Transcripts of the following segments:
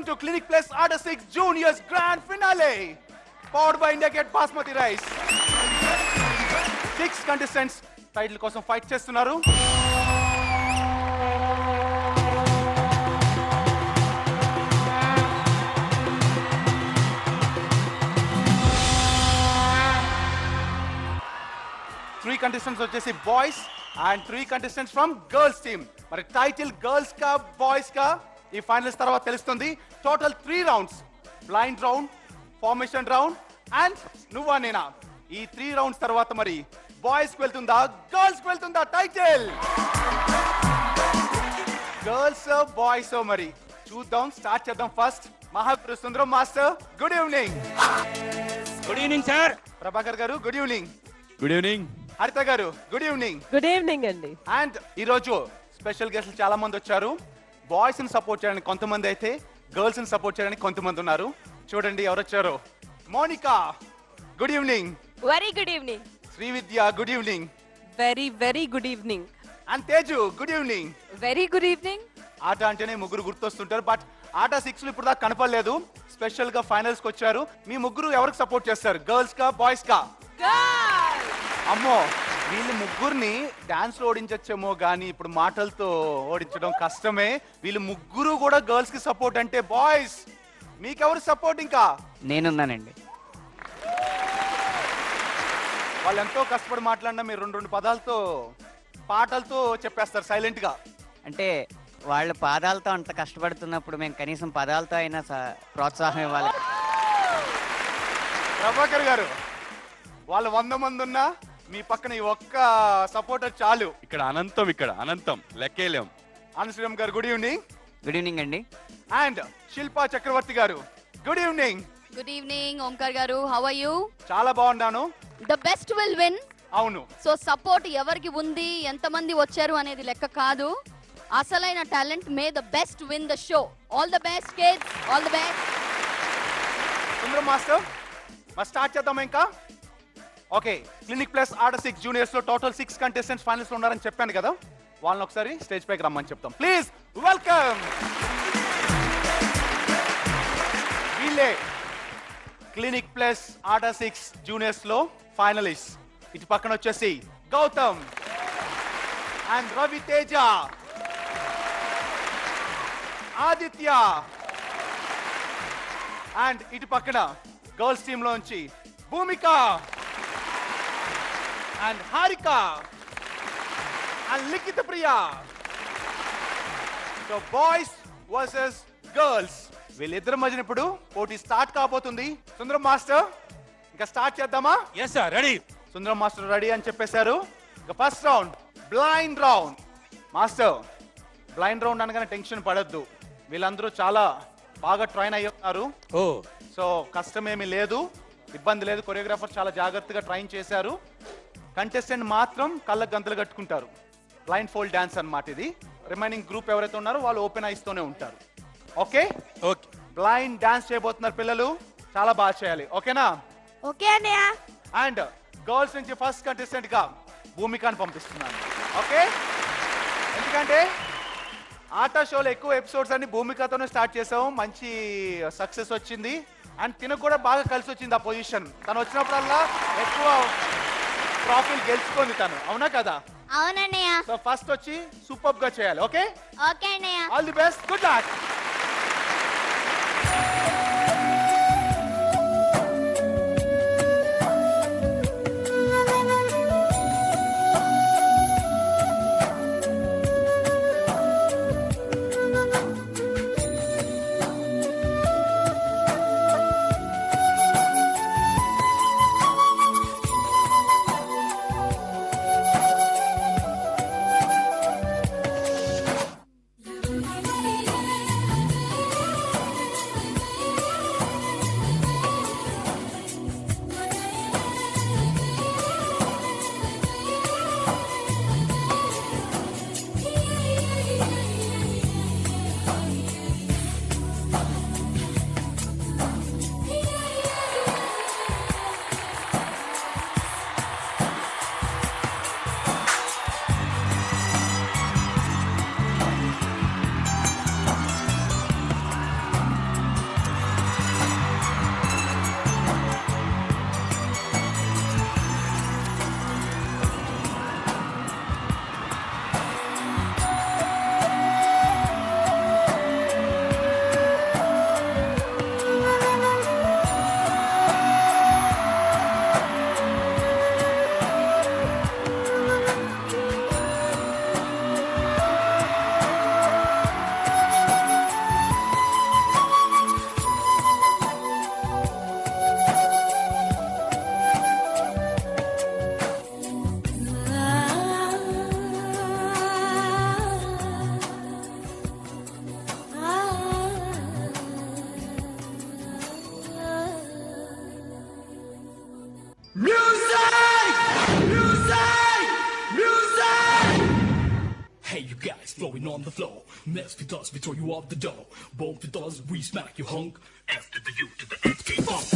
to Clinic Plus Under 6 Juniors Grand Finale, powered by India Gate Basmati Rice. 6 contestants title కోసం fight చేస్తున్నారు. Three contestants వచ్చేసి boys and 3 contestants from girls team. మరి title girls కా boys కా ఈ finals తర్వాత తెలుస్తుంది. Total 3 rounds, blind round, formation round and నువ్వా నేనా. ఈ 3 రౌండ్స్ తర్వాత మరి బాయ్స్ కి వెళ్తుందా గర్ల్స్ కి వెళ్తుందా టైటిల్? గర్ల్స్ బాయ్స్ మరి చూద్దాం. స్టార్ట్ చేద్దాం. First Mahaguru Sundaram master, good evening. Good evening sir. Prabhakar garu good evening. Good evening. Haritha garu good evening. Good evening అండి. అండ్ ఈరోజు స్పెషల్ గెస్ట్లు చాలా మంది వచ్చారు. బాయ్స్ ని సపోర్ట్ చేయడానికి కొంతమంది అయితే గర్ల్స్ ని సపోర్ట్ చేయడానికి కొంతమంది ఉన్నారు. చూడండి ఎవరు వచ్చారు. Monika good evening. Very good evening. Srividya good evening. Very good evening. And Teju good evening. Very good evening. ఆట అంటేనే ముగ్గురు గుర్తొస్తుంటారు, బట్ ఆట 6 ఇప్పుడు దాకా కనపడలేదు. స్పెషల్ గా ఫైనల్స్ కి వచ్చారు. మీ ముగ్గురు ఎవరికి సపోర్ట్ చేస్తారు, గర్ల్స్ కా బాయ్స్ కా? అమ్మో, వీళ్ళు ముగ్గురిని డాన్స్ లో ఓడించచ్చేమో గానీ ఇప్పుడు మాటలతో ఓడించడం కష్టమే. వీళ్ళు ముగ్గురు కూడా గర్ల్స్ కి సపోర్ట్ అంటే బాయ్స్ మీకెవరు సపోర్ట్? ఇంకా నేనున్నానండి. వాళ్ళు ఎంతో కష్టపడి మాట్లాడినా మీరు రెండు పదాలతో పాటలతో చెప్పేస్తారు సైలెంట్ గా. అంటే వాళ్ళ పాదాలతో అంత కష్టపడుతున్నప్పుడు మేము కనీసం పదాలతో అయినా ప్రోత్సాహం ఇవ్వాలి. ప్రభాకర్ గారు, వాళ్ళు 100 మంది ఉన్నా మీ పక్కన ఈ ఒక్క సపోర్టర్ చాలు. ఇక్కడ అనంతం లెక్కేలేం. ఆనంద్ గారు గుడ్ ఈవినింగ్. గుడ్ ఈవినింగ్ అండి. అండ్ శిల్పా చక్రవర్తి గారు good evening. Good evening Omkar గారు, హౌ ఆర్ యు? చాలా బాగున్నాను. The best will win. అవును. సో సపోర్ట్ ఎవరికి ఉంది, ఎంతమంది వచ్చారు అనేది లెక్క కాదు, అసలైన talent. May the best win the show. All the best kids, all the best. Sundaram master మరి స్టార్ట్ చేద్దాం ఇంకా. Okay, clinic plus order 6 juniors లో టోటల్ 6 కంటెస్టెంట్స్ ఫైనల్స్ లో ఉన్నారని చెప్పాను కదా, వాళ్ళని ఒకసారి స్టేజ్ పైకి రమ్మని చెప్తాం. Please welcome. వీళ్ళే క్లినిక్ ప్లస్ ఆర్డర్ 6 జూనియర్స్ లో ఫైనలిస్ట్. ఇటు పక్కన వచ్చేసి గౌతమ్ అండ్ రవి తేజ, ఆదిత్య. అండ్ ఇటు పక్కన గర్ల్స్ టీమ్ లోంచి భూమిక and Harika and Likita Priya. So boys versus girls. వీళ్ళిద్దరి మధ్యన ఇప్పుడు పోటీ స్టార్ట్ కాబోతుంది. సుందరం మాస్టర్ ఇంకా స్టార్ట్ చేద్దామా? Yes sir, ready. Sundaram master ready అని చెప్పేశారు. ఇక first round blind round. Master, blind round అనగానే టెన్షన్ పడద్దు. వీళ్ళందరూ చాలా బాగా ట్రైన్ అయ్యి ఉన్నారు. ఓ, సో కష్టమేమీ లేదు, ఇబ్బంది లేదు. కొరియోగ్రాఫర్ చాలా జాగ్రత్తగా ట్రైన్ చేశారు. కంటెస్టెంట్ మాత్రం కళ్ళకు గంతలు కట్టుకుంటారు. బ్లైండ్ ఫోల్డ్ డాన్స్ అన్నమాట ఇది. రిమైనింగ్ గ్రూప్ ఎవరైతే ఉన్నారో వాళ్ళు ఓపెన్ ఐస్ తోనే ఉంటారు. Okay okay. బ్లైండ్ డాన్స్ చేయబోతున్నారు పిల్లలు, చాలా బాగా చేయాలి. ఓకేనా? ఓకే అన్నయ్య. అండ్ గర్ల్స్ నుంచి ఫస్ట్ కంటెస్టెంట్ గా భూమికని పంపిస్తున్నాను. ఓకే, ఎందుకంటే ఆటా షోలో ఎక్కువ ఎపిసోడ్స్ అన్ని భూమికతోనే స్టార్ట్ చేసాము. మంచి సక్సెస్ వచ్చింది అండ్ తినకు కూడా బాగా కలిసి వచ్చింది ఆ పొజిషన్. తను వచ్చినప్పుడల్లా ఎక్కువ ట్రాఫీలు గెలుచుకుంది తను, అవునా కదా? అవునన్నయ్య. సో ఫస్ట్ వచ్చి సూపర్ గా చేయాలి. ఓకే ఓకే అన్నయ్య. All the best, good luck. flowing on the floor. Mess with us, we throw you out the door. Both with us, we smack you hunk. After the U to the FK funk.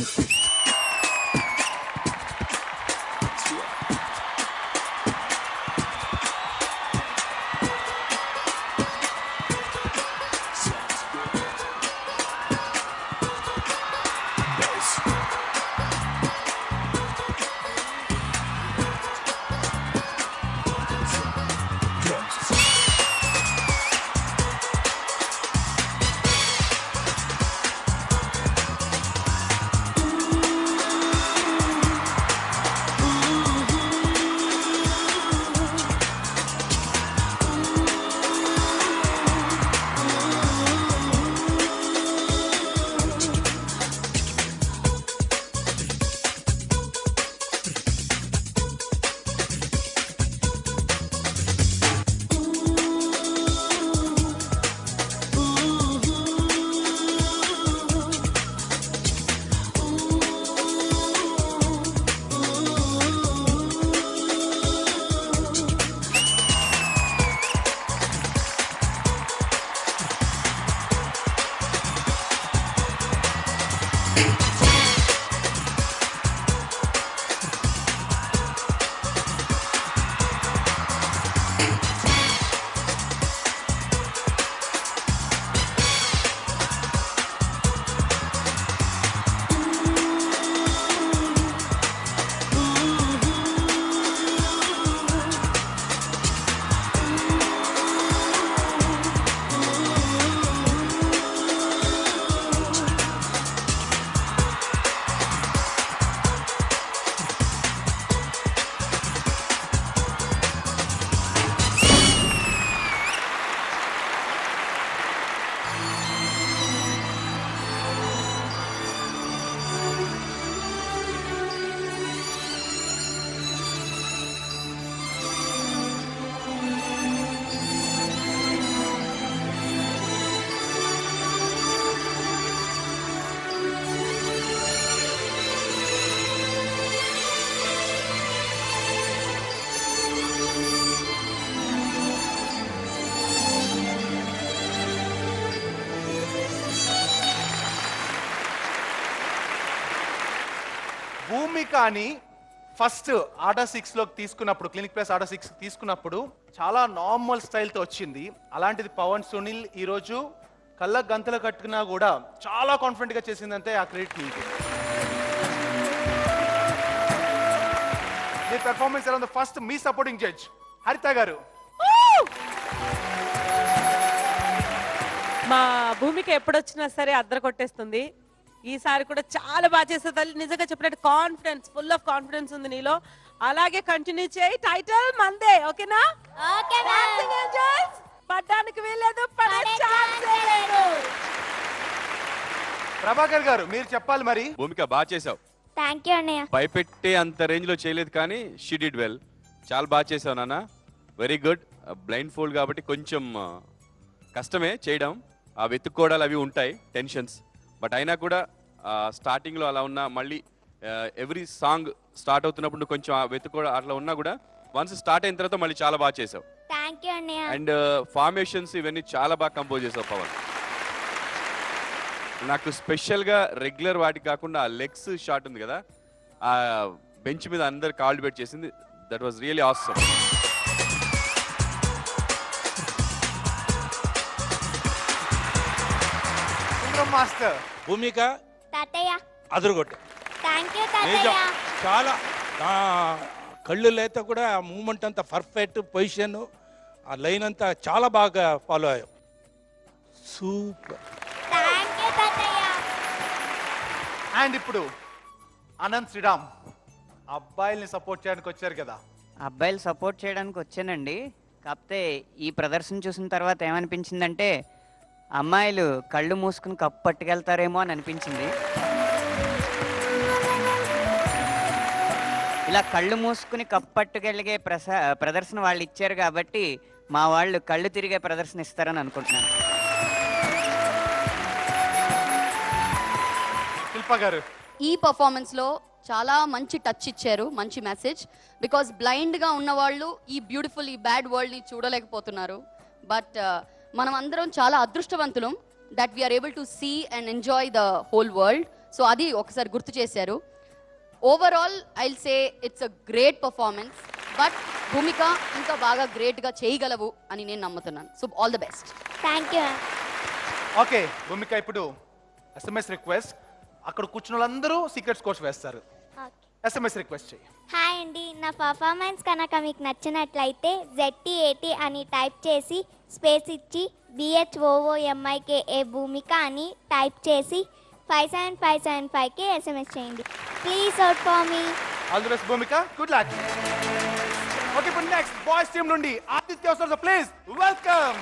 భూమికని first order 6 లోకి తీసుకున్నప్పుడు, clinic plus order 6 తీసుకున్నప్పుడు చాలా normal స్టైల్తో వచ్చింది. అలాంటిది పవన్ సునీల్ ఈరోజు కళ్ళ గంతలు కట్టుకున్నా కూడా చాలా కాన్ఫిడెంట్గా చేసిందంటే ఆ క్రెడిట్ మీకు. మీ పెర్ఫార్మెన్స్ ఎలా ఉంది? ఫస్ట్ మీ సపోర్టింగ్ జడ్జ్ హరిత గారు. మా భూమిక ఎప్పుడొచ్చినా సరే అద్దరు కొట్టేస్తుంది. ఈసారి కూడా చాలా బాగా చేస్తుంది తల్లి. నిజంగా చెప్పినట్టు కాన్ఫిడెన్స్, ఫుల్ ఆఫ్ కాన్ఫిడెన్స్ ఉంది నీలో. అలాగే కంటిన్యూ చేయి. టైటిల్ మందే, ఓకేనా? పడ్డానికి వీల్లేదు, పడే ఛాన్సే లేదు. ప్రభాకర్ గారు మీరు చెప్పాలి మరి. భూమిక బాగా చేసావు. థ్యాంక్ యూ అన్నయ్య. భయపెట్టే అంత రేంజ్ లో చేయలేదు కానీ షీ డిడ్ వెల్. చాలా బాగా చేసావు నాన్న, వెరీ గుడ్. బ్లైండ్ ఫోల్డ్ కాబట్టి కొంచెం కష్టమే చేయడం, ఆ వెతుక్కోవడాలు అవి ఉంటాయి, టెన్షన్స్. బట్ అయినా కూడా స్టార్టింగ్లో అలా ఉన్నా, మళ్ళీ ఎవ్రీ సాంగ్ స్టార్ట్ అవుతున్నప్పుడు నువ్వు కొంచెం వెతుక్కోవడం అట్లా ఉన్నా కూడా వన్స్ స్టార్ట్ అయిన తర్వాత మళ్ళీ చాలా బాగా చేసావు. థ్యాంక్ యూ అన్నయ్య. అండ్ ఫార్మేషన్స్ ఇవన్నీ చాలా బాగా కంపోజ్ చేసావు పవన్. నాకు స్పెషల్గా రెగ్యులర్ వాటికి కాకుండా ఆ లెగ్స్ షాట్ ఉంది కదా, ఆ బెంచ్ మీద అందరు కాల్ బెట్ చేసింది, that was really awesome. Master Bhumika తాతయ్య అదురుగొట్టు. థ్యాంక్ యూ నిజం, తాతయ్య. చాలా కళ్ళు లేత కూడా ఆ మూమెంట్ అంతా పర్ఫెక్ట్, పొజిషన్, ఆ లైన్ అంతా చాలా బాగా ఫాలో అయ్యావు. సూపర్. థ్యాంక్ యూ తాతయ్య. అండ్ ఇప్పుడు అనంత్ శ్రీరామ్ అబ్బాయిల్ని సపోర్ట్ చేయడానికి వచ్చారు కదా. అబ్బాయిలు సపోర్ట్ చేయడానికి వచ్చానండి. కాకపోతే ఈ ప్రదర్శన చూసిన తర్వాత ఏమనిపించిందంటే అమ్మాయిలు కళ్ళు మూసుకుని కప్పు పట్టుకెళ్తారేమో అని అనిపించింది. ఇలా కళ్ళు మూసుకుని కప్పు పట్టుకెళ్ళగే ప్రదర్శన వాళ్ళు ఇచ్చారు కాబట్టి మా వాళ్ళు కళ్ళు తిరిగే ప్రదర్శన ఇస్తారని అనుకుంటున్నాను. శిల్ప గారు ఈ పర్ఫార్మెన్స్ లో చాలా మంచి టచ్ ఇచ్చారు, మంచి మెసేజ్. బికాస్ బ్లైండ్ గా ఉన్న వాళ్ళు ఈ బ్యూటిఫుల్, ఈ బ్యాడ్ వరల్డ్ ని చూడలేకపోతున్నారు. బట్ మనం అందరం చాలా అదృష్టవంతులం that we are able to see and enjoy the whole world. So అది ఒకసారి గుర్తు చేశారు. Overall I'll say it's a great performance, but Bhumika ఇంకా బాగా గ్రేట్గా చేయగలవు అని నేను నమ్ముతున్నాను. So all the best. Thank you. Okay Bhumika, ఇప్పుడు SMS రిక్వెస్ట్. అక్కడ కూర్చున్న వాళ్ళందరూ సీక్రెట్ స్కోర్స్ వేస్తారు. SMS రిక్వెస్ట్ చేయి. హాయ్ అండి, నా పర్ఫార్మెన్స్ కనుక మీకు నచ్చినట్లయితే ZT80 అని టైప్ చేసి స్పేస్ ఇచ్చి BHOOMIKA భూమిక అని టైప్ చేసి 57575కి SMS చేయండి. Please vote for me. All the best Bhumika, good luck. Okay, ఇప్పుడు నెక్స్ట్ బాయ్స్ టీమ్ నుండి ఆదిత్య వస్తారు. Please welcome.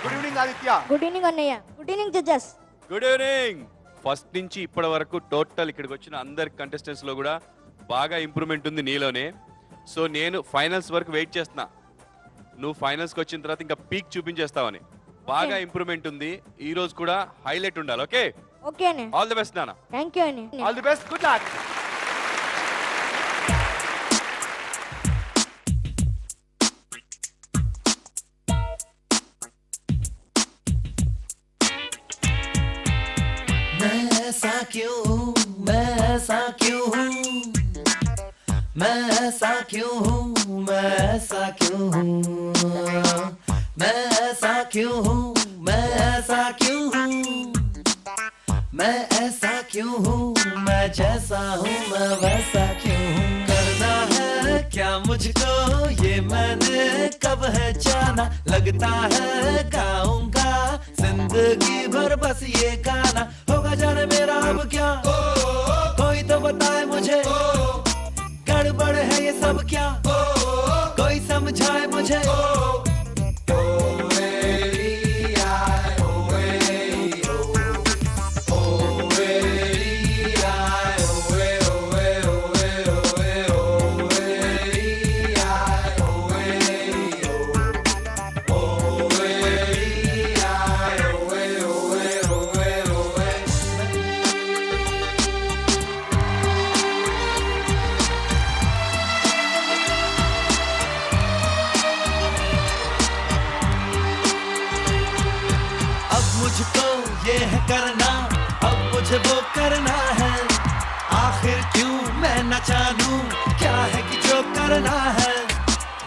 Good evening Aditya. Good evening అన్నయ్య. Good evening judges. Good evening. First నుంచి ఇప్పటి వరకు టోటల్ ఇక్కడికి వచ్చిన అందరి కంటెస్టెంట్స్ లో కూడా బాగా ఇంప్రూవ్మెంట్ ఉంది నీలోనే. సో నేను ఫైనల్స్ వరకు వెయిట్ చేస్తున్నా, నువ్వు ఫైనల్స్కి వచ్చిన తర్వాత ఇంకా పీక్ చూపించేస్తావని. బాగా ఇంప్రూవ్మెంట్ ఉంది. ఈ రోజు కూడా హైలైట్ ఉండాలి. ఓకే ఓకే అన్న. ఆల్ ది బెస్ట్ నాన్న. థ్యాంక్ యూ అన్న. All the best, good luck. मैं ऐसा क्यों हूँ, मैं ऐसा क्यों हूँ, मैं ऐसा क्यों हूँ, मैं ऐसा क्यों हूँ, मैं ऐसा क्यों हूँ, मैं ऐसा क्यों हूँ, मैं ऐसा क्यों हूँ, मैं जैसा हूँ मैं वैसा क्यों हूँ। करना है क्या मुझको ये मैंने कब है जाना, लगता है गाऊंगा जिंदगी भर बस ये गाना। होगा जाने मेरा अब क्या, कोई तो बताए मुझे, गड़बड़ है ये सब क्या, कोई समझाए मुझे। मुझको ये है करना, अब मुझे वो करना है। आखिर क्यों मैं न जानूं क्या है कि जो करना है।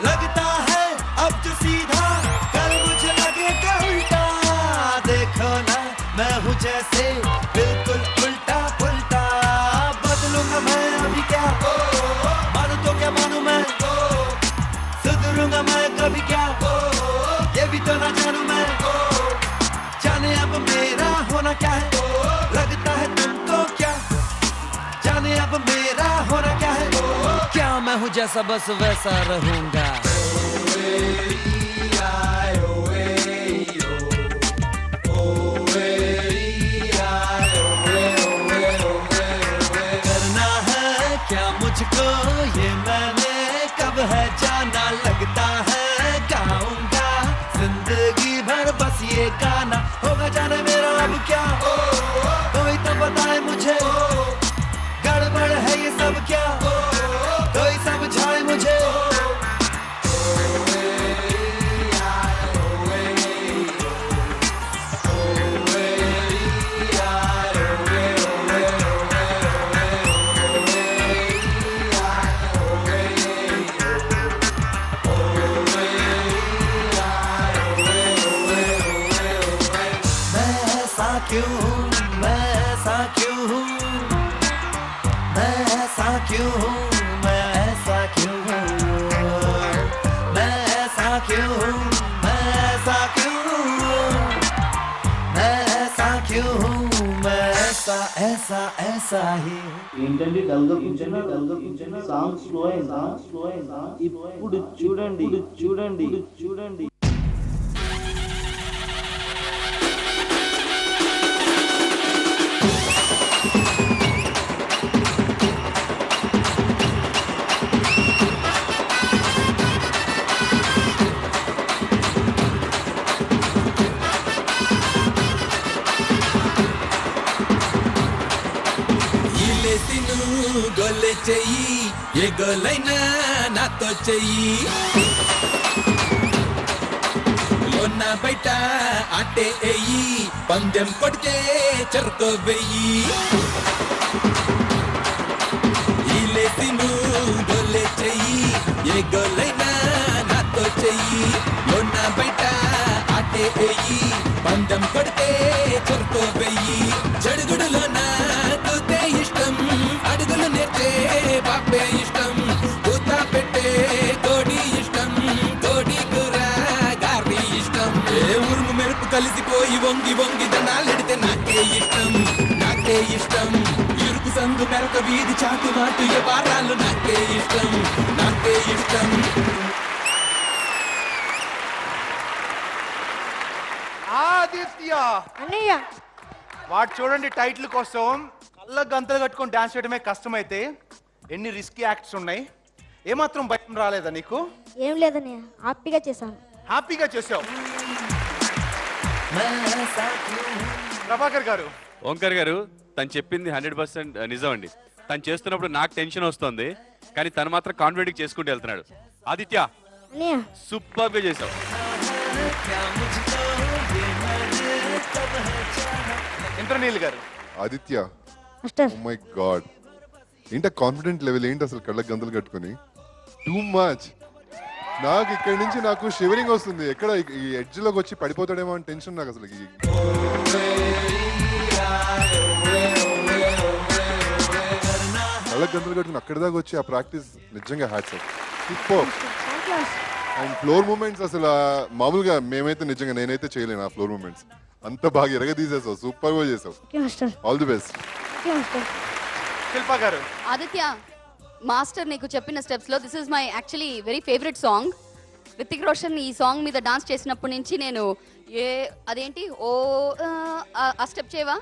लगता है अब जो सीधा कल मुझे लगेगा उल्टा। देखो ना मैं हूँ जैसे बिल्कुल उल्टा पुल्टा। बदलूंगा मैं अभी क्या, मानू तो क्या मानू मैं, सुधरूंगा मैं कभी क्या, ये भी तो ना जानू मैं। जाने अब मेरा होना क्या है, लगता है तुमको क्या, जाने अब मेरा होना क्या है, क्या मैं हूँ जैसा बस वैसा रहूंगा। करना है क्या मुझको ये मैंने कब है जाना, लगता है गाऊंगा जिंदगी भर बस ये गाना। होगा जाने मेरा अब क्या, कोई तो बताए मुझे, गड़बड़ है ये सब क्या, कोई समझाए मुझे। क्यों हूँ मैं ऐसा क्यों हूँ, मैं ऐसा क्यों हूँ, मैं ऐसा क्यों हूँ, मैं ऐसा क्यों हूँ, मैं ऐसा क्यों हूँ, मैं ऐसा क्यों हूँ, मैं ऐसा ऐसा ऐसा ही हूँ। ఏంటండి డల్గా కూర్చొని సాంగ్ స్లో అయిందా, ఇప్పుడు చూడండి చూడండి చూడండి. గొల్లె చెయ్యి ఏ గోలైనా నాతో చెయ్యి లోన బయట ఆటే ఎయ్యి పందెం కొడితే చెరుకో వెయ్యి ఈలేసి నువ్వు గోలే చెయ్యి ఏ గోలైనా నాతో చెయ్యి లోన బయట ఆటే ఎయ్యి పందెం కొడితే చెరుకో వెయ్యి జడుగుడులోన తూతే ఇష్టం అడుగులు నేర్చే బాపే ఇష్టం కూత పెట్టే కోడి ఇష్టం కోడి కూర గారి ఇష్టం ఏ ఉరుము మెరుపు కలిసిపోయి వంగి వంగి దండాలెడితే నాకే ఇష్టం ఇరుకు సందు మెరక వీధి చాటు మాటు ఏ వారాలు నాకే ఇష్టం ఆదిత్య అన్నయ్య వాడు చూడండి టైటిల్ కోసం కళ్ళ గంతలు కట్టుకొని డాన్స్ చేయడమే కష్టమైతే ఎన్ని రిస్కీ యాక్ట్స్ ఉన్నాయి. ఏమాత్రం భయం రాలేదా నీకు? ఏం లేదన్నయ్య, హ్యాపీగా చేశాను. హ్యాపీగా చేసావు. ప్రభాకర్ గారు, ఓంకర్ గారు తను చెప్పింది 100% నిజం అండి. తను చేస్తున్నప్పుడు నాకు టెన్షన్ వస్తుంది, కానీ తను మాత్రం కాన్ఫిడెంట్ చేసుకుంటూ వెళ్తున్నాడు. ఆదిత్య అన్నయ్య సూపర్ గా చేసావు. Indraneel garu, Aditya master oh my god, ఏంట కాన్ఫిడెంట్ లెవెల్ ఏంటి అసలు కళ్ళకి గంతలు కట్టుకొని? Too much. నాకు ఇక్కడి నుంచి నాకు షివరింగ్ వస్తుంది. ఎక్కడ ఈ ఎడ్జ్ లోకి వచ్చి పడిపోతాడేమో అని టెన్షన్ నాకు అసలు. కళ్ళకి గంతలు కట్టుకుని అక్కడి దాకా వచ్చి ఆ ప్రాక్టీస్ నిజంగా hats off. Super. And floor moments అసలు మామూలుగా మేమైతే నిజంగా నేనైతే చేయలేను ఆ ఫ్లోర్ మూమెంట్స్. అంత బాగా ఎరగదీసేసావు, సూపర్ గా చేసావు. All the best. శిల్పా గారు. ఆదిత్య, మాస్టర్ నీకు చెప్పిన స్టెప్స్ లో this is my actually very favourite song. Hrithik Roshan ఈ సాంగ్ మీద డాన్స్ చేసినప్పటి నుంచి నేను అదేంటి ఆ స్టెప్ చేయవా?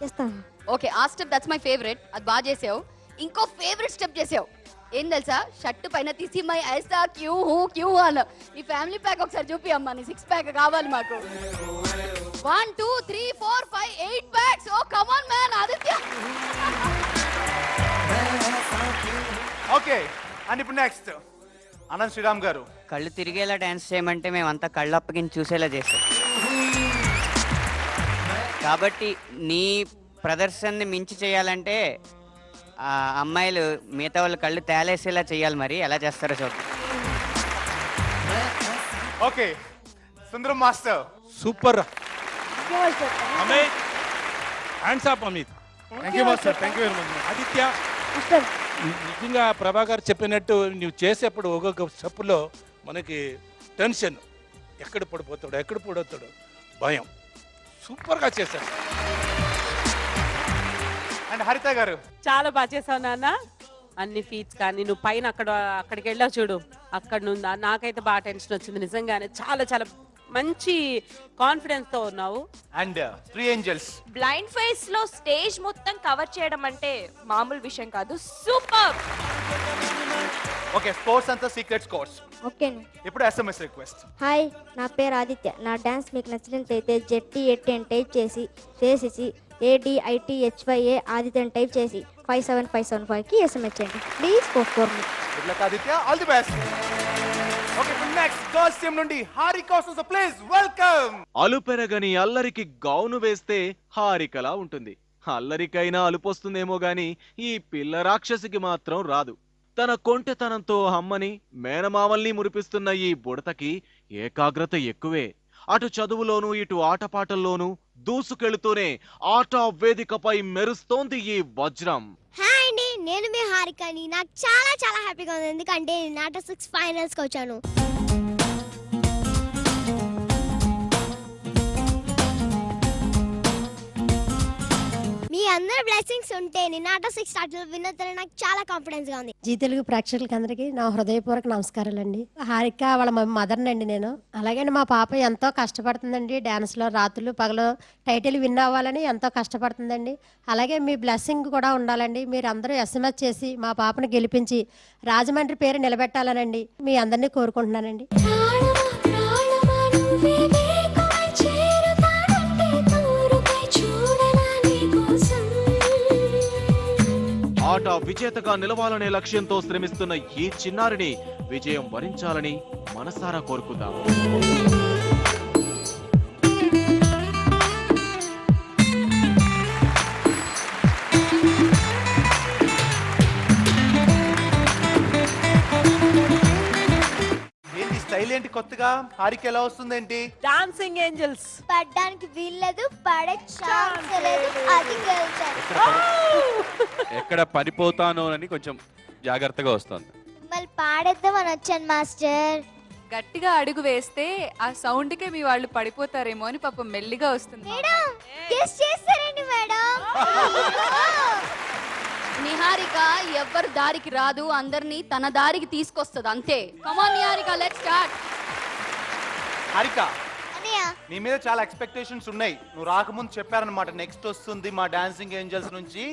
చేస్తాను. ఓకే, ఆ స్టెప్ దట్స్ మై ఫేవరెట్. అది బాగా చేసావు. ఇంకో ఫేవరెట్ స్టెప్ చేసావు. ఏం తెలుసా? షర్ట్ పైన తీసి మై ఐసా క్యూ అన్న. ఈ ఫ్యామిలీ ప్యాక్ ఒకసారి చూపి అమ్మా, నీ 6 ప్యాక్ కావాలి మాకు. 1 2 3 4 5 8 packs. Oh come on man Aditya. Okay, and ఇప్పుడు నెక్స్ట్ అనంత్ శ్రీరామ్ గారు. కళ్ళు తిరిగేలా డ్యాన్స్ చేయమంటే మేమంతా కళ్ళు అప్పగించి చూసేలా చేస్తాం. కాబట్టి నీ ప్రదర్శనని మించి చేయాలంటే ఆ అమ్మాయిలు మిగతా వాళ్ళు కళ్ళు తేలేసేలా చేయాలి. మరి ఎలా చేస్తారో చూద్దాం. Okay, Sundaram master. Super Amit, hands up Amit. Thank you master, thank you very much. Aditya, నిజంగా ప్రభాకర్ చెప్పినట్టు నువ్వు చేసేప్పుడు ఒక్కొక్క స్టెప్లో మనకి టెన్షన్, ఎక్కడ పడిపోతాడు భయం. సూపర్గా చేశాడు. అండ్ హరిత గారు. చాలా బాగా చేసావు నాన్న. అన్ని ఫీట్స్ కానీ నువ్వు పైన అక్కడికి వెళ్ళావు చూడు, అక్కడ నుండి నాకైతే బాగా టెన్షన్ వచ్చింది నిజంగానే. చాలా చాలా మంచి కాన్ఫిడెన్స్ తో ఉన్నావు. And 3 angels. బ్లైండ్ ఫేస్ లో స్టేజ్ మొత్తం కవర్ చేయడం అంటే మామూలు విషయం కాదు. సూపర్. ఓకే, స్కోర్స్ అంతా సీక్రెట్ స్కోర్స్. ఓకే. ఇప్పుడు SMS రిక్వెస్ట్. హాయ్, నా పేరు ఆదిత్య. నా డాన్స్ మీకు నచ్చినట్లయితే ZT80 అని టైప్ చేసి ADITHYA ఆదిత్య అని టైప్ చేసి 57575కి SMS చేయండి please. Four me. Good luck Aditya, all the best. Okay, ఇప్పుడు నెక్స్ట్ గర్ల్స్ టీమ్ నుండి హారిక వస్తుంది. Please welcome. అలుపెరగని అల్లరికి గౌను వేస్తే హారికలా ఉంటుంది. అల్లరికైనా అలుపొస్తుందేమో గాని ఈ పిల్ల రాక్షసికి మాత్రం రాదు. తన కొంటెతనంతో అమ్మని మేనమామల్ని మురిపిస్తున్న ఈ బుడతకి ఏకాగ్రత ఎక్కువే. అటు చదువులోనూ ఇటు ఆటపాటల్లోనూ దూసుకెళుతూనే ఆట వేదికపై మెరుస్తోంది ఈ వజ్రం. హాయ్ అండి, నేను మీ హారికని. నాకు చాలా చాలా హ్యాపీగా ఉంది, ఎందుకంటే నేను నాటో 6 ఫైనల్స్కి వచ్చాను. మీ అందరి బ్లెస్సింగ్స్ ఉంటే నేను నాటో 6 టైటిల్ విన్నతని నాకు చాలా కాన్ఫిడెన్స్ గా ఉంది. జీ తెలుగు ప్రేక్షకులకి అందరికీ నా హృదయపూర్వక నమస్కారాలండి. హారిక వాళ్ళ మదర్ అండి నేను. అలాగే మా పాప ఎంతో కష్టపడుతుందండి. డాన్స్లో రాత్రులు పగలు టైటిల్ విన్ అవ్వాలని ఎంతో కష్టపడుతుందండి. అలాగే మీ బ్లెస్సింగ్ కూడా ఉండాలండి. మీరు అందరూ SMS చేసి మా పాపను గెలిపించి రాజమండ్రి పేరు నిలబెట్టాలనండి మీ అందరినీ కోరుకుంటున్నానండి. ఆట ఏటా విజేతగా నిలవాలనే లక్ష్యంతో శ్రమిస్తున్న ఈ చిన్నారిని విజయం వరించాలని మనసారా కోరుకుందాం. స్టైల్ ఏంటి కొత్తగా? హారిక ఎలా వస్తుందేంటి? Dancing angels. పడ్డానికి వీల్లేదు, పడే ఛాన్స్ లేదు. అది గర్ల్స్ ఎక్కడ పడిపోతానో అని కొంచెం జాగ్రత్తగా వస్తుంది. మళ్ళీ పాడేద్దామని వచ్చాను మాస్టర్. గట్టిగా అడుగు వేస్తే ఆ సౌండ్ కే మీ వాళ్ళు పడిపోతారేమో అని పాపం మెల్లిగా వస్తుంది. మేడం గెస్ చేస్తారండి మేడం. నిహారిక ఎవ్వరు దారికి రాదు, అందరినీ తన దారికి తీసుకొస్తుంది అంతే. Come on Niharika, let's start. Harika, నీ మీద చాలా ఎక్స్పెక్టేషన్స్ ఉన్నాయి. నువ్వు రాకముందు చెప్పారనమాట, నెక్స్ట్ వస్తుంది మా డాన్సింగ్ ఏంజల్స్ నుంచి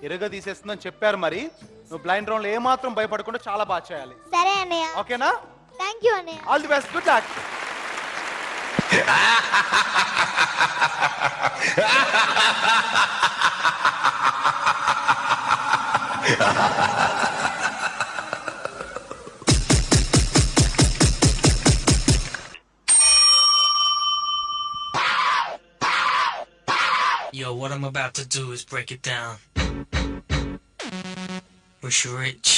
ఇరగ తీసేస్తుందని చెప్పారు. మరి నువ్వు బ్లైండ్ రౌండ్ లో ఏమాత్రం భయపడకుండా చాలా బాగా చేయాలి. సరే అన్నయ్య. ఓకేనా? థాంక్యూ అన్నయ్య. All the best, good luck. Yo, what I'm about to do is break it down. Wish you rich.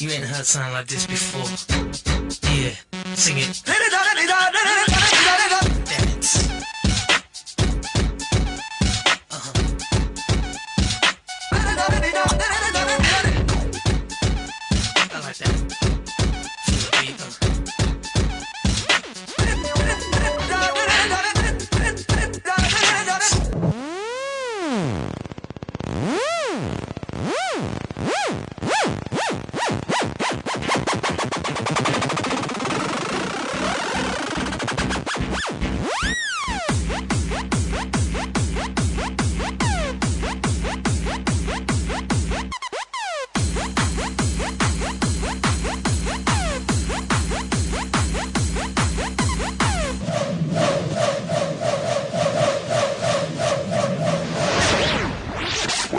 You ain't heard something like this before. Yeah, sing it. Dance. I like that. Feel the beat,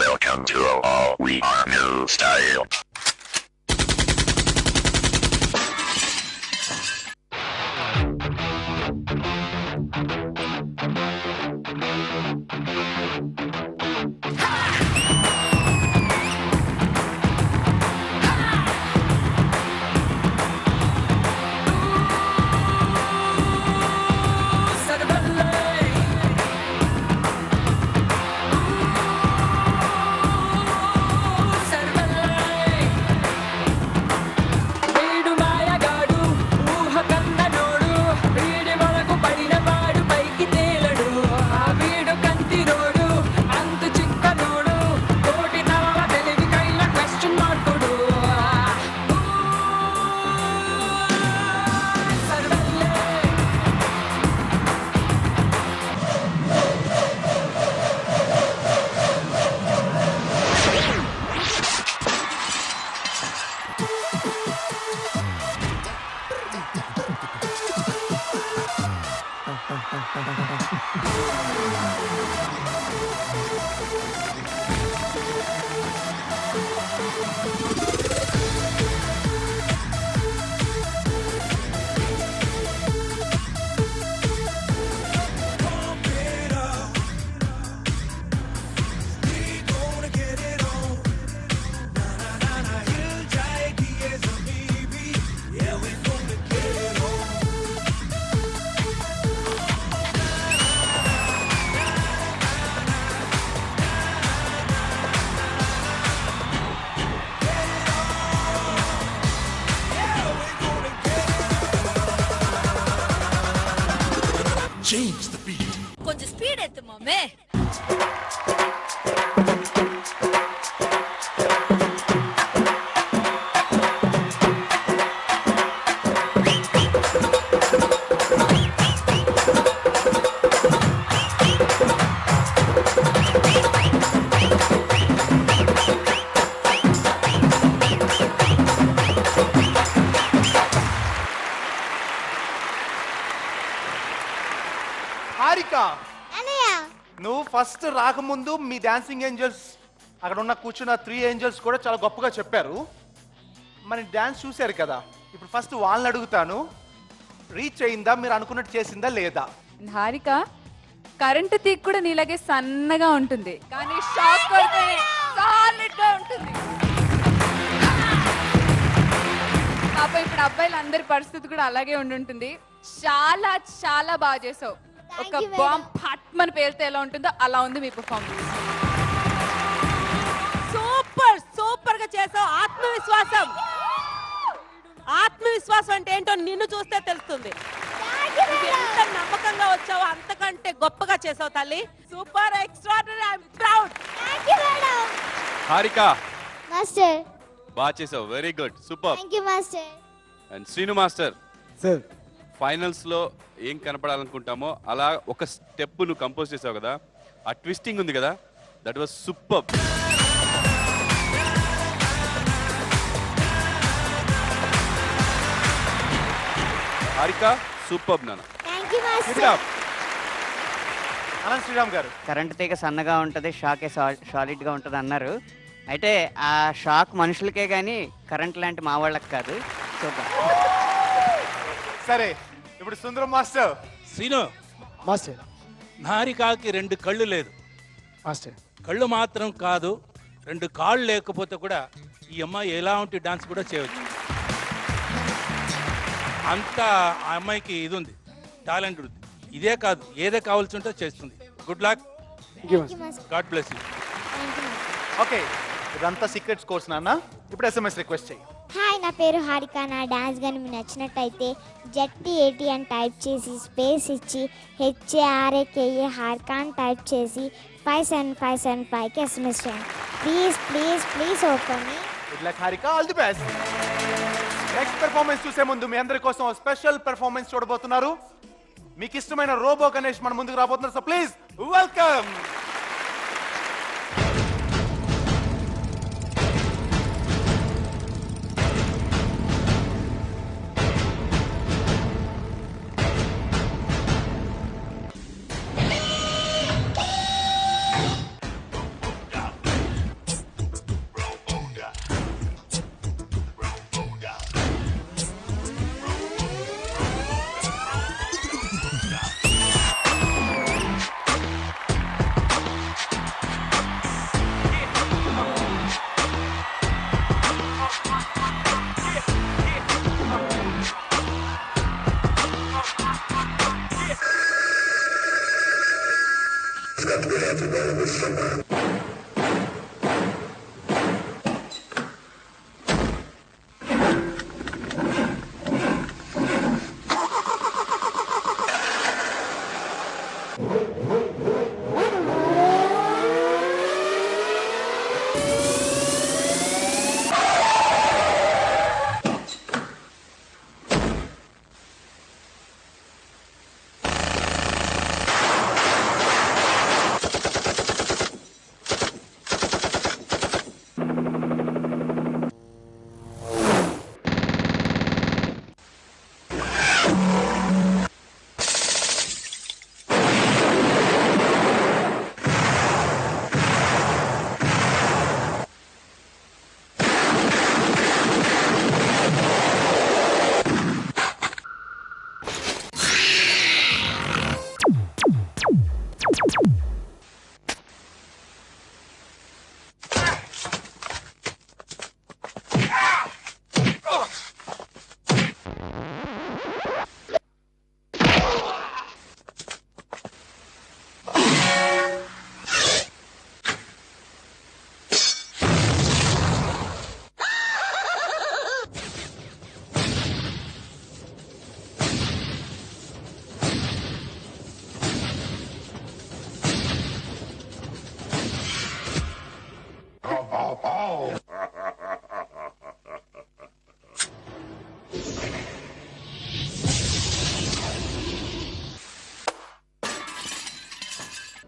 Welcome to All We Are New Style. Saturday. First రాకముందు మీ dancing angels అక్కడ ఉన్న కూర్చున్న 3 angels కూడా చాలా గొప్పగా చెప్పారు. మరి dance చూశారు కదా, ఇప్పుడు ఫస్ట్ వాళ్ళని అడుగుతాను, రీచ్ అయిందా, మీరు అనుకున్నట్టు చేసిందా లేదా? హారిక కరెంటు తీక్ కూడా నీలాగే సన్నగా ఉంటుంది, కానీ షాక్ కొడితే సాలిడ్ గా ఉంటుంది. పాప ఇప్పుడు అబ్బాయిలు అందరి పరిస్థితి కూడా అలాగే ఉండుంటుంది. చాలా చాలా బాగా చేసావు. ఒక బాంబ్ పట్మని పేలితే ఎలా ఉంటుందో అలా ఉంది మీ పర్ఫార్మెన్స్. సూపర్ సూపర్ గా చేసావు. ఆత్మవిశ్వాసం, ఆత్మవిశ్వాసం అంటే ఏంటో నిన్ను చూస్తే తెలుస్తుంది. నువ్వు ఎంత నమ్మకంగా వచ్చావో అంతకంటే గొప్పగా చేసావు తల్లి. Super, extraordinary, I am proud. Harika master బాగా చేసావు, very good, super. Thank you master. And Srinu master sir, finals లో ఏం కనపడాలనుకుంటామో అలా ఒక స్టెప్ నువ్వు కంపోజ్ చేసావు కదా, ఆ ట్విస్టింగ్ ఉంది కదా, that was super. Harika super నాన్న. Thank you master. Anant Sriram garu, current తీగ సన్నగా ఉంటుంది, షాకే సాలిడ్గా ఉంటుంది అన్నారు. అయితే ఆ షాక్ మనుషులకే కానీ కరెంట్ లాంటి మా వాళ్ళకి కాదు. చూద్దాం. సరే ఇప్పుడు సుందరం మాస్టర్. శ్రీను మాస్టర్. హారికకి 2 కళ్ళు లేదు మాస్టర్. కళ్ళు మాత్రం కాదు, 2 కాళ్ళు లేకపోతే కూడా ఈ అమ్మాయి ఎలాంటి డాన్స్ కూడా చేయవచ్చు. అంత ఆ అమ్మాయికి ఇది ఉంది, టాలెంట్ ఉంది. ఇదే కాదు, ఏదే కావాల్సి ఉంటే చేస్తుంది. Good luck, God bless you. Okay, ఇదంతా సీక్రెట్స్ కోర్స్ నాన్న. ఇప్పుడు SMS రిక్వెస్ట్ చేయి. హాయ్, నా పేరు హారిక. నా డాన్స్ కానీ మీకు నచ్చినట్టయితే ZT80 అని టైప్ చేసి స్పేస్ ఇచ్చి HARAKA హారిక అని టైప్ చేసి 57575కి SMS చేయండి. Please please please open me. Good luck Harika, all the best. Next performance చూసే ముందు మీ అందరి కోసం స్పెషల్ పెర్ఫార్మెన్స్ చూడబోతున్నారు. మీకు ఇష్టమైన రోబో గణేష్ మన ముందుకు రాబోతున్నారు. So please welcome.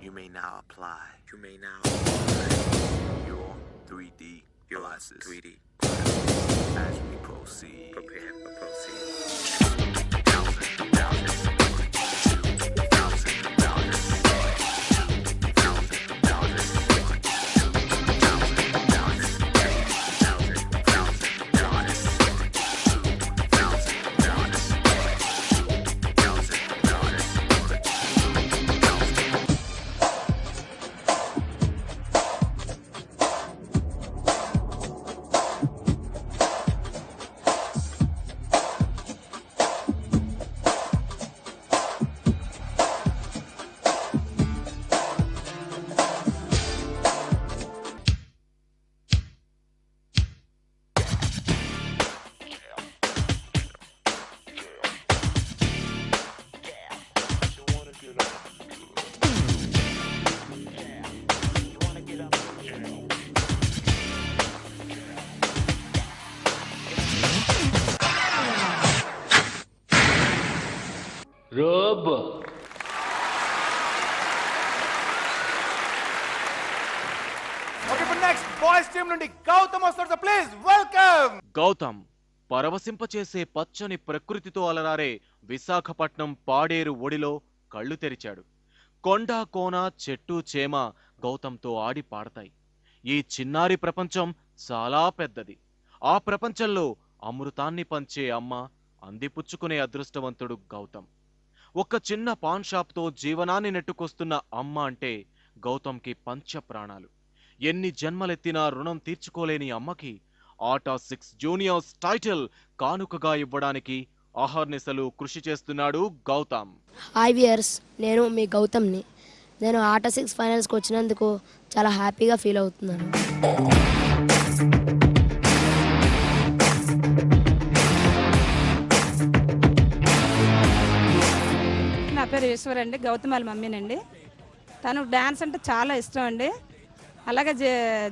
You may now apply your 3D glasses. As we proceed. Prepare for proceed. Robo. Okay, ఇప్పుడు నెక్స్ట్ బాయ్స్ టీం నుండి గౌతమ్ వస్తారు. Please welcome. గౌతమ్ పరవశింపచేసే పచ్చని ప్రకృతితో అలరారే విశాఖపట్నం పాడేరు ఒడిలో కళ్ళు తెరిచాడు. కొండ కోన చెట్టు చేమ గౌతంతో ఆడి పాడతాయి. ఈ చిన్నారి ప్రపంచం చాలా పెద్దది. ఆ ప్రపంచంలో అమృతాన్ని పంచే అమ్మ అందిపుచ్చుకునే అదృష్టవంతుడు గౌతమ్. ఒక చిన్న పాన్ షాప్తో జీవనాన్ని నెట్టుకొస్తున్న అమ్మ అంటే గౌతమ్కి పంచ ప్రాణాలు. ఎన్ని జన్మలెత్తినా రుణం తీర్చుకోలేని అమ్మకి ఆటా 6 జూనియర్స్ టైటిల్ కానుకగా ఇవ్వడానికి అహర్నిశలు కృషి చేస్తున్నాడు గౌతమ్. హాయ్ వియర్స్, నేను మీ గౌతమ్ని. నేను ఆటా 6 ఫైనల్స్కి వచ్చినందుకు చాలా హ్యాపీగా ఫీల్ అవుతున్నాను. నా పేరు ఈశ్వర్ అండి, గౌతమ్ వాళ్ళ మమ్మీనండి. తను డ్యాన్స్ అంటే చాలా ఇష్టం అండి. అలాగే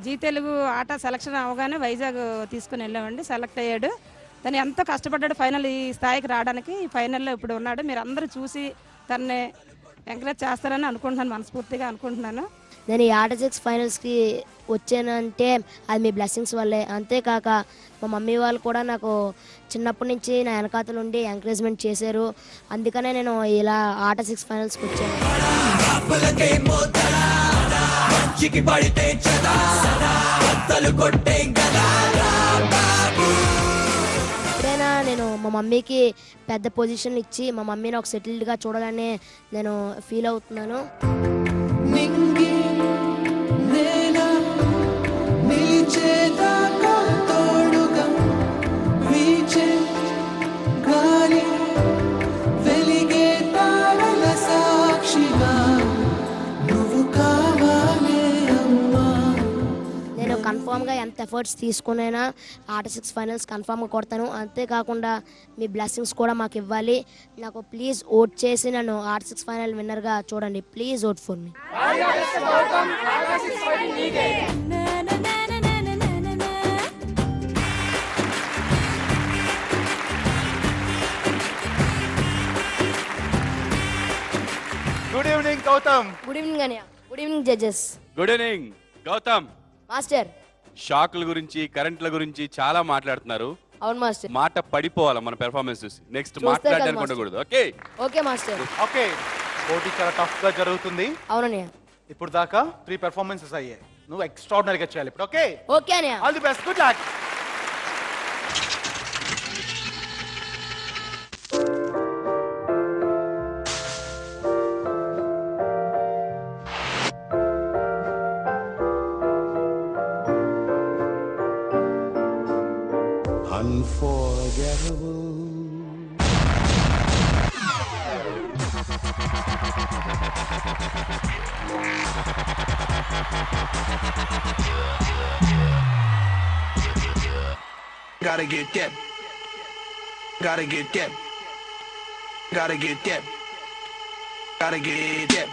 జీ తెలుగు ఆట సెలక్షన్ అవగానే వైజాగ్ తీసుకుని వెళ్ళామండి. సెలెక్ట్ అయ్యాడు. తను ఎంతో కష్టపడ్డాడు ఫైనల్ ఈ స్థాయికి రావడానికి. ఈ ఫైనల్లో ఇప్పుడు ఉన్నాడు. మీరు అందరూ చూసి తనని ఎంకరేజ్ చేస్తారని అనుకుంటున్నాను, మనస్ఫూర్తిగా అనుకుంటున్నాను. నేను ఈ ఆటా 6 ఫైనల్స్కి వచ్చానంటే అది మీ బ్లెస్సింగ్స్ వల్లే. అంతేకాక మా మమ్మీ వాళ్ళు కూడా నాకు చిన్నప్పటి నుంచి నా వెనకాతలు ఉండి ఎంకరేజ్మెంట్ చేశారు. అందుకనే నేను ఇలా ఆటా 6 ఫైనల్స్కి వచ్చాను. ఎప్పుడైనా నేను మా మమ్మీకి పెద్ద పొజిషన్ ఇచ్చి మా మమ్మీని ఒక సెటిల్డ్గా చూడాలని నేను ఫీల్ అవుతున్నాను. నేను కన్ఫామ్గా ఎంత ఎఫర్ట్స్ తీసుకునైనా ఆటా 6 ఫైనల్స్ కన్ఫామ్గా కొడతాను. అంతేకాకుండా మీ బ్లెస్సింగ్స్ కూడా మాకు ఇవ్వాలి. నాకు ప్లీజ్ ఓట్ చేసి నన్ను ఆటా 6 ఫైనల్ విన్నర్గా చూడండి. Please vote for me. Good evening Gautam. Good evening Aniya. Good evening judges. Good evening Gautam. Master, షాక్ల గురించి కరెంట్ల గురించి చాలా మాట్లాడుతున్నారు. అవును మాస్టర్. మాట పడిపోవాలి మన పెర్ఫార్మెన్స్ చూసి. నెక్స్ట్ చూస్తే మాట్లాడడానికి కదా ఉండకూడదు. Okay okay master. ఓకే, పోటీ చాలా టఫ్ గా జరుగుతుంది. అవునన్నయ్య. ఇప్పుడు దాకా 3 పెర్ఫార్మెన్సెస్ అయ్యాయి. నువ్వు ఎక్స్ట్రాడినరీగా చేయాలి ఇప్పుడు. ఓకే ఓకే అన్నయ్య. All the best. Good luck. Unforgettable. Gotta get that. Gotta get that. Gotta get that. Gotta get that.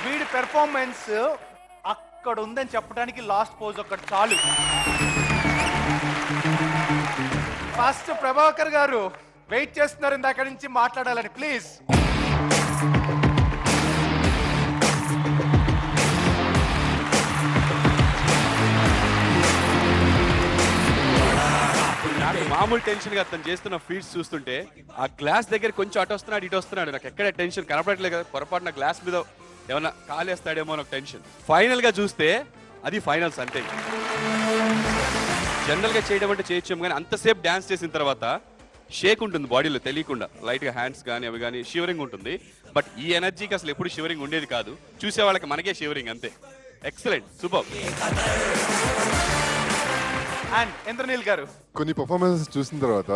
వీడి పెర్ఫార్మెన్స్ అక్కడ ఉందని చెప్పడానికి లాస్ట్ పోజ్ ఒకటి చాలు. ఫస్ట్ ప్రభాకర్ గారు వెయిట్ చేస్తున్నారు ఇందాక నుంచి మాట్లాడాలని, ప్లీజ్. నాకు మామూలు టెన్షన్ గా అతను చేస్తున్న ఫీడ్స్ చూస్తుంటే ఆ గ్లాస్ దగ్గర కొంచెం అటు వస్తున్నాడు ఇటు వస్తున్నాడు, నాకు ఎక్కడ టెన్షన్ కనపడట్లేదు కదా, పొరపాటున గ్లాస్ మీద ఏమన్నా కాలేస్తాడేమో నాకు టెన్షన్. ఫైనల్ గా చూస్తే అది ఫైనల్స్ అంతే. జనరల్ గా చేయడం అంటే చేయొచ్చు కానీ అంతసేపు డాన్స్ చేసిన తర్వాత షేక్ ఉంటుంది బాడీలో తెలియకుండా, లైట్ గా హ్యాండ్స్ కానీ అవి కానీ షివరింగ్ ఉంటుంది. బట్ ఈ ఎనర్జీకి అసలు ఎప్పుడు షివరింగ్ ఉండేది కాదు, చూసే వాళ్ళకి మనకే షివరింగ్ అంతే. Excellent, super. అండ్ ఇంద్రనీల్ గారు కొన్ని పర్ఫార్మెన్సెస్ చూసిన తర్వాత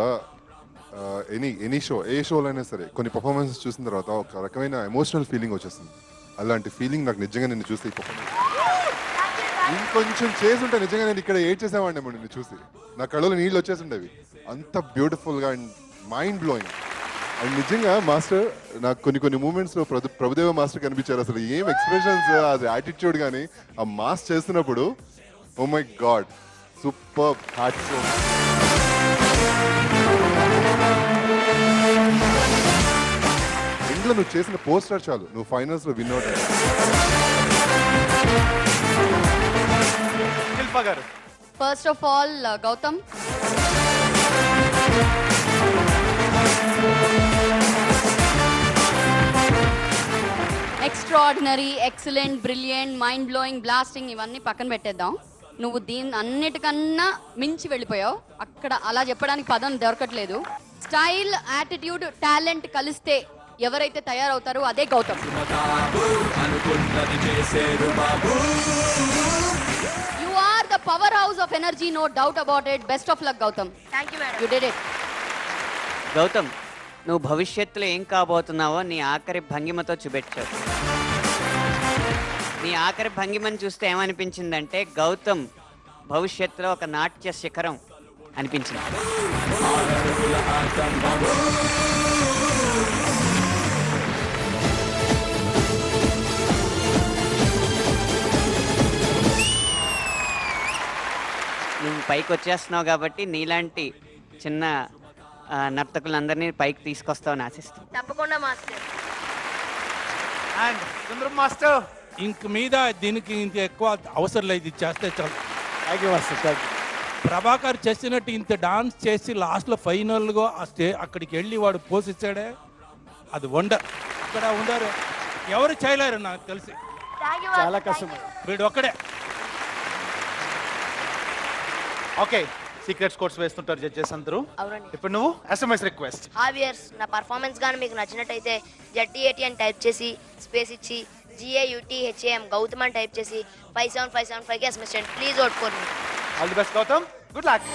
ఎనీ షో ఏ షోలో అయినా సరే కొన్ని పర్ఫార్మెన్సెస్ చూసిన తర్వాత ఒక రకమైన ఎమోషనల్ ఫీలింగ్ వచ్చేస్తుంది. అలాంటి ఫీలింగ్ నాకు నిజంగా నిన్ను చూస్తే ఈ పర్ఫార్మెన్స్ ఇంకొంచెం చేసి ఉంటే నిజంగా నేను ఇక్కడ ఏడ్ చేసేవాడిని నిన్ను చూసి, నా కళ్ళలో నీళ్ళు వచ్చేసిండేవి. అంత బ్యూటిఫుల్గా అండ్ మైండ్ బ్లోయింగ్. అండ్ నిజంగా మాస్టర్ నాకు కొన్ని మూమెంట్స్లో ప్రభుదేవ మాస్టర్ కనిపించారు. అసలు ఏం ఎక్స్ప్రెషన్స్, అది యాటిట్యూడ్ కానీ ఆ మాస్ చేస్తున్నప్పుడు oh my god, super. Hats off. ఇంట్లో నువ్వు చేసిన పోస్టర్ చాలు, నువ్వు ఫైనల్స్ లో win out. Shilpa garu. First of all Gautam, extraordinary, excellent, brilliant, mind blowing, blasting ఇవన్నీ పక్కన పెట్టేద్దాం. నువ్వు దీన్ని అన్నిటికన్నా మించి వెళ్ళిపోయావు. అక్కడ అలా చెప్పడానికి పదం దొరకట్లేదు. స్టైల్, యాటిట్యూడ్, టాలెంట్ కలిస్తే ఎవరైతే తయారవుతారో అదే Gautam. You are the power house of energy, no doubt about it. Best of luck Gautam. You did it. Gautam, నువ్వు భవిష్యత్తులో ఏం కాబోతున్నావో నీ ఆఖరి భంగిమతో చూపెట్టావు. నీ ఆఖరి భంగిమని చూస్తే ఏమనిపించిందంటే గౌతమ్ భవిష్యత్తులో ఒక నాట్య శిఖరం అనిపించింది. నువ్వు పైకి వచ్చేస్తున్నావు కాబట్టి నీలాంటి చిన్న నర్తకులందరినీ పైకి తీసుకొస్తావని ఆశిస్తాను. తప్పకుండా మాస్టర్. అండ్ సుందరం మాస్టర్, ఇంక మీద దీనికి ఇంత ఎక్కువ అవసరం లేదు, ఇది చేస్తే చాలు. Thank you master, thank you. Prabhakar చేసినట్టు ఇంత డాన్స్ చేసి లాస్ట్లో ఫైనల్గా అక్కడికి వెళ్ళి వాడు పోషించాడే, అది వండర్. ఇక్కడ ఉండరు, ఎవరు చేయలేరు నాకు తెలిసి. చాలా కష్టం. వీడు ఒక్కడే. ఓకే, సీక్రెట్ స్కోర్స్ వేస్తుంటారు జడ్జెస్ అందరూ. అవునండి. ఇప్పుడు నువ్వు SMS రిక్వెస్ట్. హావియర్స్, నా పర్ఫార్మెన్స్ కానీ మీకు నచ్చినట్టయితే ZTAT అని టైప్ చేసి స్పేస్ ఇచ్చి GAUTHAM గౌతమ్ అని టైప్ చేసి 57575కి SMS చేయండి. Please vote for me. All the best Gautam, good luck.